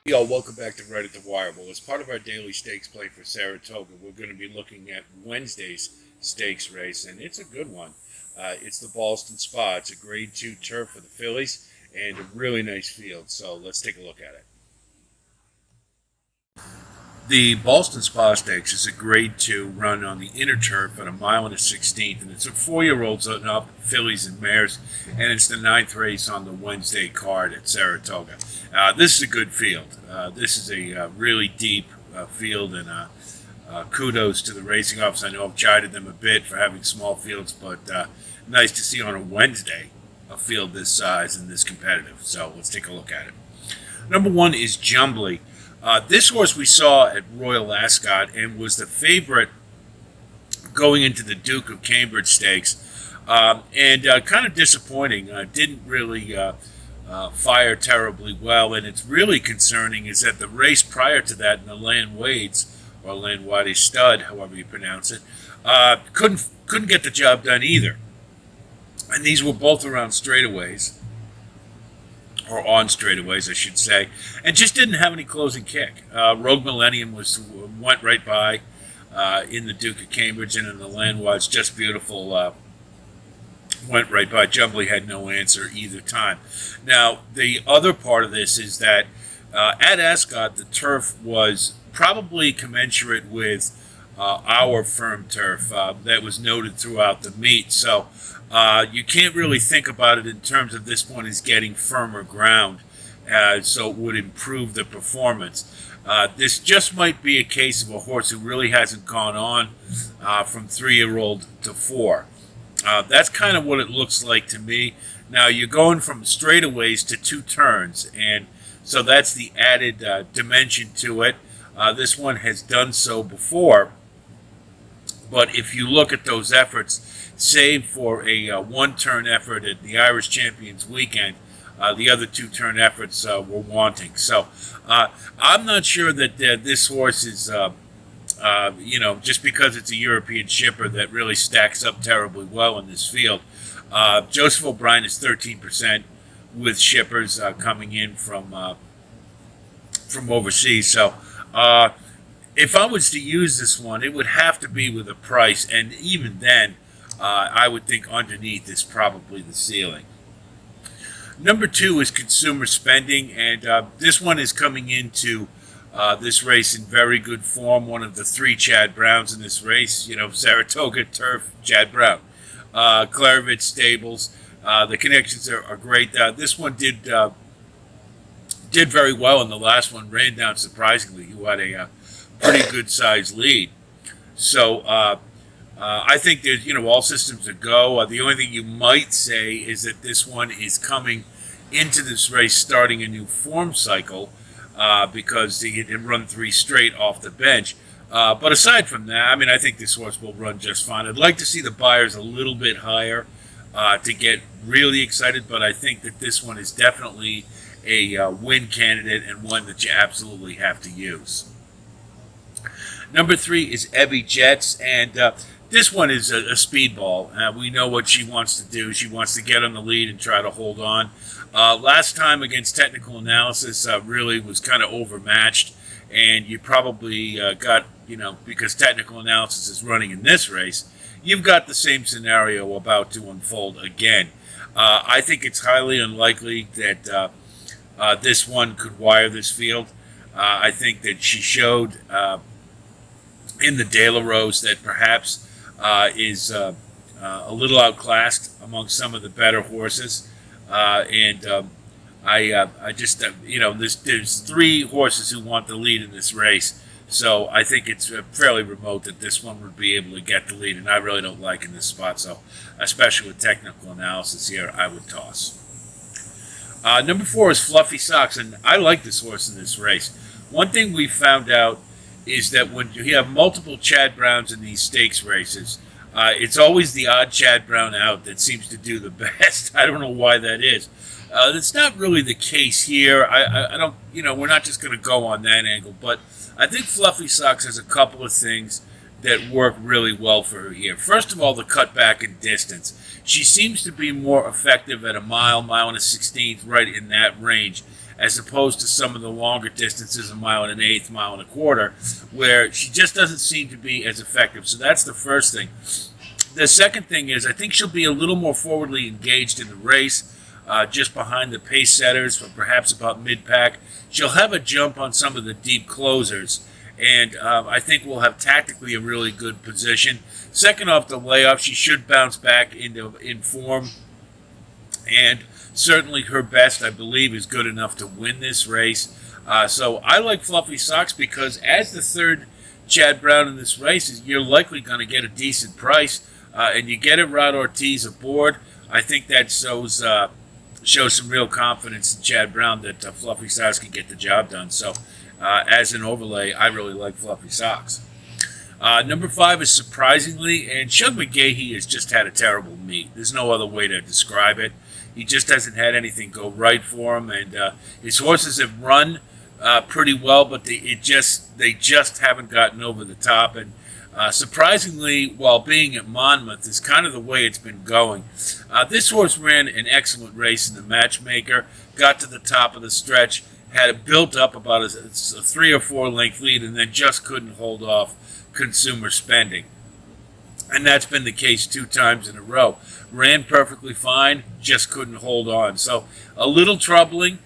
Yo, welcome back to Right at the Wire. Well, as part of our daily stakes play for Saratoga, we're going to be looking at Wednesday's stakes race, and it's a good one. It's the Ballston Spa. It's a Grade 2 turf for the fillies, and a really nice field, so let's take a look at it. The Ballston Spa Stakes is a Grade 2 run on the inner turf at a mile and a 16th, and it's a 4-year-olds and up, fillies and mares, and it's the ninth race on the Wednesday card at Saratoga. This is a good field. This is a really deep field, and kudos to the racing office. I know I've chided them a bit for having small fields, but nice to see on a Wednesday a field this size and this competitive. So let's take a look at it. Number one is Jumbly. This horse we saw at Royal Ascot and was the favorite going into the Duke of Cambridge Stakes, and kind of disappointing. Didn't really fire terribly well, and it's really concerning is that the race prior to that in the Landwades, or Landwade Stud, however you pronounce it, couldn't get the job done either. And these were both around straightaways, or on straightaways, I should say, and just didn't have any closing kick. Rogue Millennium went right by in the Duke of Cambridge, and in the Landwise, just beautiful. Went right by. Jumbly had no answer either time. Now, the other part of this is that at Ascot, the turf was probably commensurate with our firm turf that was noted throughout the meet. So you can't really think about it in terms of this one is getting firmer ground, so it would improve the performance. This just might be a case of a horse who really hasn't gone on from 3-year-old to 4. That's kind of what it looks like to me. Now, you're going from straightaways to 2 turns, and so that's the added dimension to it. This one has done so before, but if you look at those efforts, save for a one-turn effort at the Irish Champions weekend, the other 2-turn efforts were wanting. So I'm not sure that this horse is, just because it's a European shipper that really stacks up terribly well in this field. Joseph O'Brien is 13% with shippers coming in from overseas. So if I was to use this one, it would have to be with a price, and even then, I would think underneath is probably the ceiling. Number 2 is consumer spending, and this one is coming into this race in very good form. One of the 3 Chad Browns in this race, Saratoga Turf, Chad Brown. Claravich Stables, the connections are great. This one did very well in the last one, ran down surprisingly. He had a pretty good sized lead. So I think there's, all systems are go. The only thing you might say is that this one is coming into this race starting a new form cycle because he had run 3 straight off the bench. But aside from that, I think this horse will run just fine. I'd like to see the Beyers a little bit higher to get really excited, but I think that this one is definitely a win candidate and one that you absolutely have to use. Number 3 is Evie Jets, and this one is a speedball. We know what she wants to do. She wants to get on the lead and try to hold on. Last time against Technical Analysis really was kind of overmatched, and you probably got, because Technical Analysis is running in this race, you've got the same scenario about to unfold again. I think it's highly unlikely that this one could wire this field. I think that she showed in the De La Rose that perhaps is a little outclassed among some of the better horses. I just, there's 3 horses who want the lead in this race. So I think it's fairly remote that this one would be able to get the lead, and I really don't like in this spot. So especially with Technical Analysis here, I would toss. Number 4 is Fluffy Socks, and I like this horse in this race. One thing we found out is that when you have multiple Chad Browns in these stakes races, it's always the odd Chad Brown out that seems to do the best. I don't know why that is. That's not really the case here. I don't, we're not just going to go on that angle, but I think Fluffy Socks has a couple of things that work really well for her here. First of all, the cutback in distance. She seems to be more effective at a mile, mile and a 16th, right in that range. as opposed to some of the longer distances, a mile and an eighth, mile and a quarter, where she just doesn't seem to be as effective. So that's the first thing. The second thing is I think she'll be a little more forwardly engaged in the race, just behind the pace setters for perhaps about mid-pack. She'll have a jump on some of the deep closers, and I think we'll have tactically a really good position. Second off the layoff, she should bounce back in form, and certainly her best, I believe, is good enough to win this race. So I like Fluffy Socks because as the third Chad Brown in this race, you're likely going to get a decent price, and you get a Rod Ortiz aboard. I think that shows some real confidence in Chad Brown that Fluffy Socks can get the job done. So as an overlay, I really like Fluffy Socks. Number 5 is Surprisingly, and Shug McGahee has just had a terrible meet. There's no other way to describe it. He just hasn't had anything go right for him, and his horses have run pretty well, but they just haven't gotten over the top. And surprisingly, while being at Monmouth, is kind of the way it's been going. This horse ran an excellent race in the Matchmaker, got to the top of the stretch, had it built up about a 3 or 4 length lead, and then just couldn't hold off consumer spending. And that's been the case 2 times in a row. Ran perfectly fine, just couldn't hold on. So a little troubling.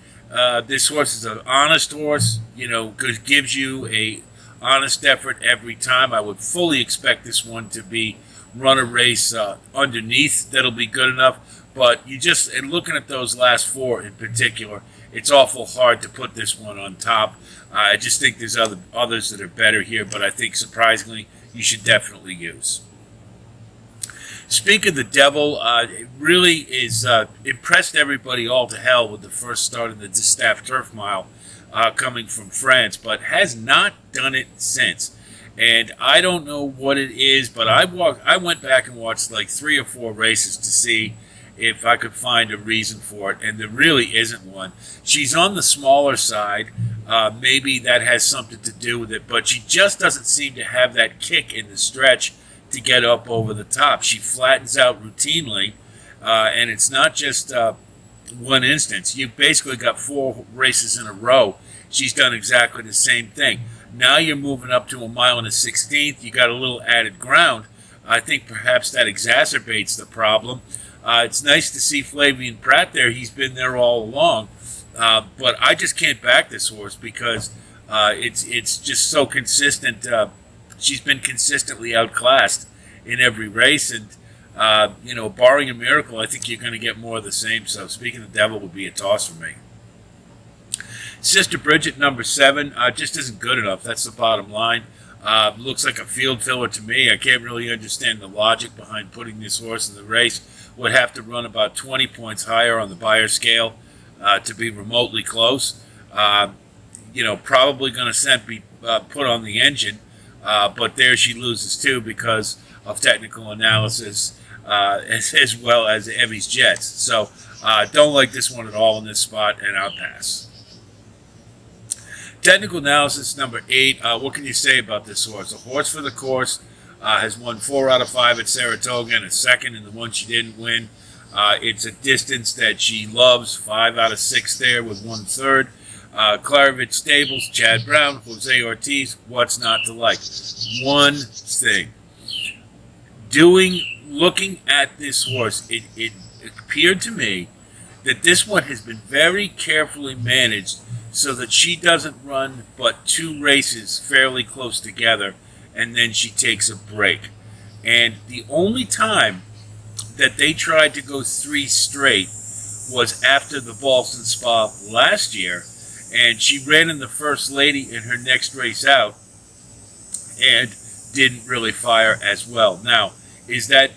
This horse is an honest horse, gives you a honest effort every time. I would fully expect this one to run a race underneath that'll be good enough. But and looking at those last 4 in particular, it's awful hard to put this one on top. I just think there's others that are better here, but I think Surprisingly you should definitely use. Speak of the Devil, it really is impressed everybody all to hell with the first start in the Distaff Turf Mile coming from France, but has not done it since. And I don't know what it is, but I went back and watched like 3 or 4 races to see if I could find a reason for it, and there really isn't one. She's on the smaller side. Maybe that has something to do with it, but she just doesn't seem to have that kick in the stretch to get up over the top. She flattens out routinely, and it's not just one instance. You've basically got 4 races in a row. She's done exactly the same thing. Now you're moving up to a mile and a 16th. You got a little added ground. I think perhaps that exacerbates the problem. It's nice to see Flavian Pratt there. He's been there all along. But I just can't back this horse because it's just so consistent. She's been consistently outclassed in every race. And, barring a miracle, I think you're going to get more of the same. So Speaking of the Devil would be a toss for me. Sister Bridget, number 7, just isn't good enough. That's the bottom line. Looks like a field filler to me. I can't really understand the logic behind putting this horse in the race. Would have to run about 20 points higher on the buyer scale to be remotely close. Probably going to be put on the engine, but there she loses too because of technical analysis as well as Evie's Jets. So don't like this one at all in this spot, and I'll pass. Technical analysis number 8. What can you say about this horse? A horse for the course. Has won 4 out of 5 at Saratoga and a second in the one she didn't win. It's a distance that she loves, 5 out of 6 there with 1/3. Claravich Stables, Chad Brown, Jose Ortiz, what's not to like? One thing. Looking at this horse, it appeared to me that this one has been very carefully managed so that she doesn't run but 2 races fairly close together, and then she takes a break. And the only time that they tried to go 3 straight was after the Ballston Spa last year, and she ran in the First Lady in her next race out and didn't really fire as well. Now, is that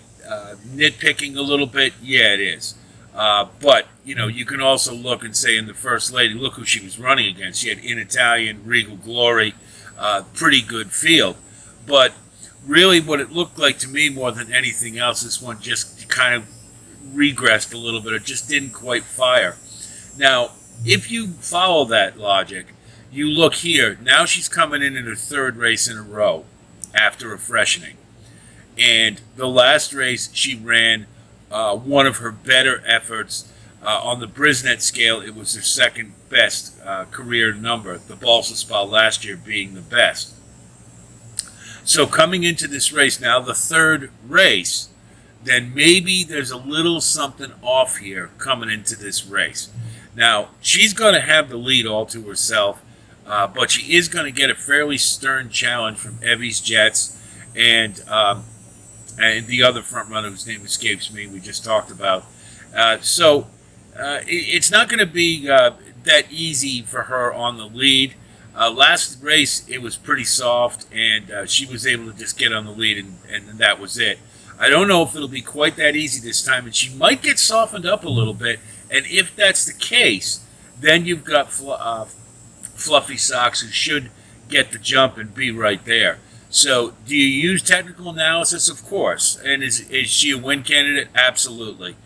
nitpicking a little bit? Yeah, it is. But, you can also look and say in the First Lady, look who she was running against. She had In Italian, Regal Glory, pretty good field. But really what it looked like to me more than anything else, this one just kind of regressed a little bit. It just didn't quite fire. Now, if you follow that logic, you look here. Now she's coming in her 3rd race in a row after a freshening. And the last race she ran one of her better efforts On the Brisnet scale, it was their second best career number, the Ballston Spa last year being the best. So coming into this race, now the third race, then maybe there's a little something off here coming into this race. Now, she's going to have the lead all to herself, but she is going to get a fairly stern challenge from Evie's Jets and the other front runner whose name escapes me, we just talked about. It's not going to be that easy for her on the lead. Last race, it was pretty soft, and she was able to just get on the lead, and that was it. I don't know if it'll be quite that easy this time, and she might get softened up a little bit, and if that's the case, then you've got Fluffy Socks, who should get the jump and be right there. So, do you use technical analysis? Of course. And is she a win candidate? Absolutely.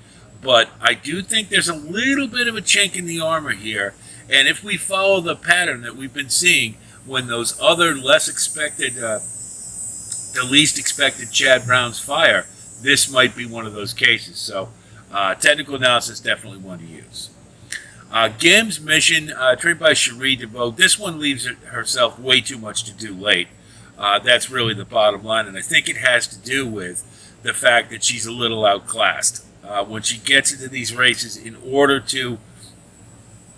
But I do think there's a little bit of a chink in the armor here. And if we follow the pattern that we've been seeing, when those other less expected, the least expected Chad Browns fire, this might be one of those cases. So, technical analysis definitely one to use. Gim's Mission, trained by Cherie DeVoe. This one leaves herself way too much to do late. That's really the bottom line, and I think it has to do with the fact that she's a little outclassed. When she gets into these races, in order to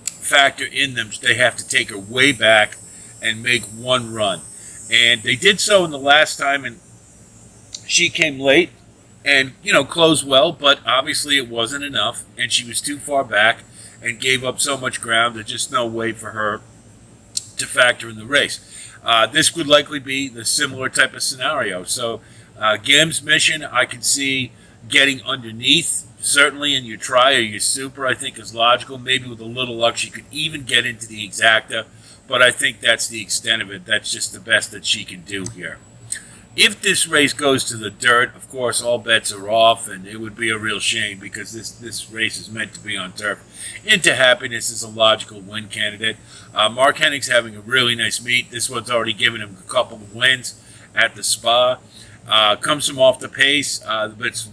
factor in them, they have to take her way back and make one run. And they did so in the last time, and she came late and, closed well, but obviously it wasn't enough, and she was too far back and gave up so much ground, there's just no way for her to factor in the race. This would likely be the similar type of scenario. So Gim's Mission, I can see getting underneath, certainly in your try or your super, I think is logical. Maybe with a little luck, she could even get into the exacta, but I think that's the extent of it. That's just the best that she can do here. If this race goes to the dirt, of course, all bets are off, and it would be a real shame because this race is meant to be on turf. Into Happiness is a logical win candidate. Mark Hennig's having a really nice meet. This one's already given him a couple of wins at the Spa. Comes from off the pace, but it's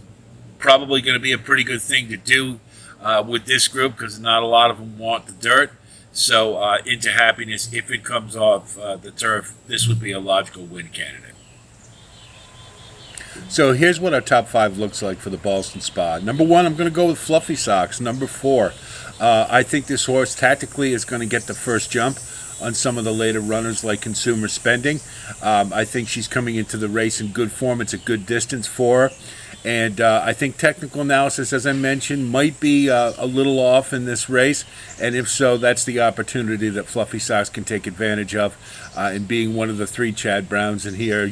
probably going to be a pretty good thing to do with this group because not a lot of them want the dirt. So Into Happiness, if it comes off the turf, this would be a logical win candidate. So here's what our top 5 looks like for the Ballston Spa. Number 1, I'm going to go with Fluffy Socks. Number 4, I think this horse tactically is going to get the first jump on some of the later runners like Consumer Spending. I think she's coming into the race in good form. It's a good distance for her. And I think technical analysis, as I mentioned, might be a little off in this race. And if so, that's the opportunity that Fluffy Socks can take advantage of. And being one of the 3 Chad Browns in here,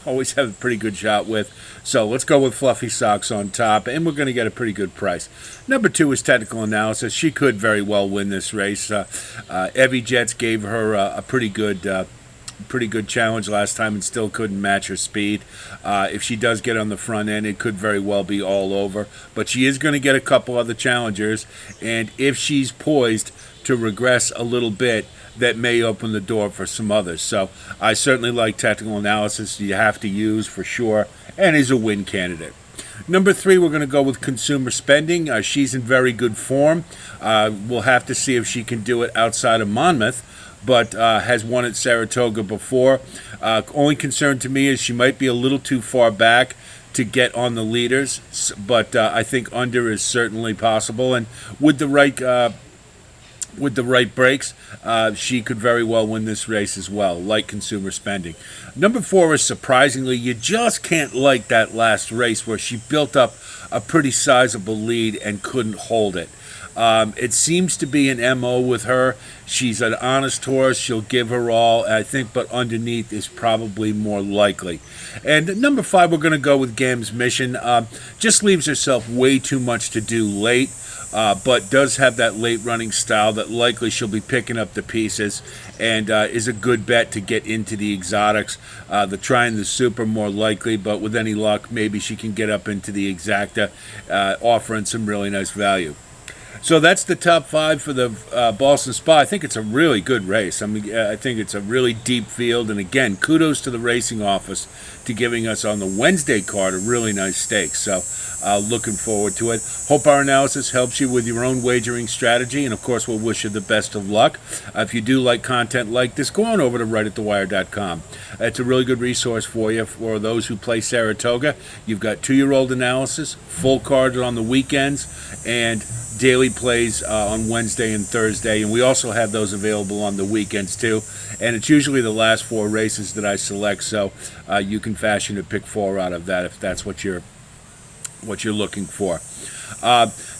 always have a pretty good shot with. So let's go with Fluffy Socks on top, and we're going to get a pretty good price. Number 2 is technical analysis. She could very well win this race. Evie Jets gave her a pretty good challenge last time and still couldn't match her speed. If she does get on the front end, it could very well be all over. But she is going to get a couple other challengers, and if she's poised to regress a little bit, that may open the door for some others. So I certainly like technical analysis. You have to use for sure, and is a win candidate. Number 3, we're going to go with Consumer Spending. She's in very good form. We'll have to see if she can do it outside of Monmouth, but has won at Saratoga before. Only concern to me is she might be a little too far back to get on the leaders, but I think under is certainly possible, and with the right breaks, she could very well win this race as well, like Consumer Spending. Number 4 is Surprisingly. You just can't like that last race where she built up a pretty sizable lead and couldn't hold it. It seems to be an MO with her. She's an honest horse. She'll give her all, I think, but underneath is probably more likely. And number 5, we're going to go with Gim's Mission. Just leaves herself way too much to do late, but does have that late running style that likely she'll be picking up the pieces and is a good bet to get into the exotics. The try and the super more likely, but with any luck, maybe she can get up into the exacta, offering some really nice value. So that's the top 5 for the Ballston Spa. I think it's a really good race. I think it's a really deep field. And again, kudos to the racing office to giving us on the Wednesday card a really nice stake. So Looking forward to it. Hope our analysis helps you with your own wagering strategy, and of course, we'll wish you the best of luck. If you do like content like this, go on over to rightatthewire.com. It's a really good resource for you for those who play Saratoga. You've got 2-year-old analysis, full cards on the weekends, and daily plays on Wednesday and Thursday, and we also have those available on the weekends too. And it's usually the last 4 races that I select, so you can fashion a pick 4 out of that if that's what you're looking for.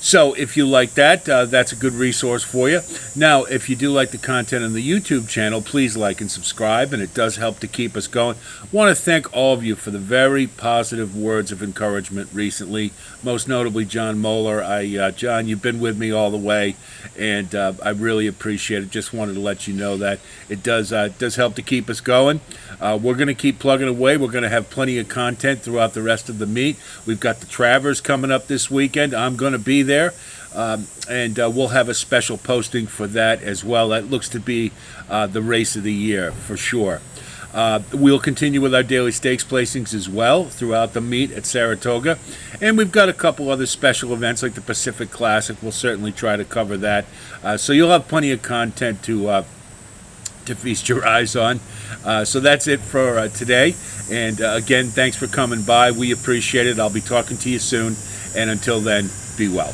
So if you like that, that's a good resource for you. Now, if you do like the content on the YouTube channel, please like and subscribe, and it does help to keep us going. I want to thank all of you for the very positive words of encouragement recently, most notably John Moeller. John, you've been with me all the way, and I really appreciate it. Just wanted to let you know that it does help to keep us going. We're going to keep plugging away. We're going to have plenty of content throughout the rest of the meet. We've got the Travers coming up this weekend. I'm going to be there, and we'll have a special posting for that as well. That looks to be the race of the year for sure. We'll continue with our daily stakes placings as well throughout the meet at Saratoga, and we've got a couple other special events like the Pacific Classic. We'll certainly try to cover that, so you'll have plenty of content to feast your eyes on. So that's it for today, and again, thanks for coming by. We appreciate it. I'll be talking to you soon, and until then, be well.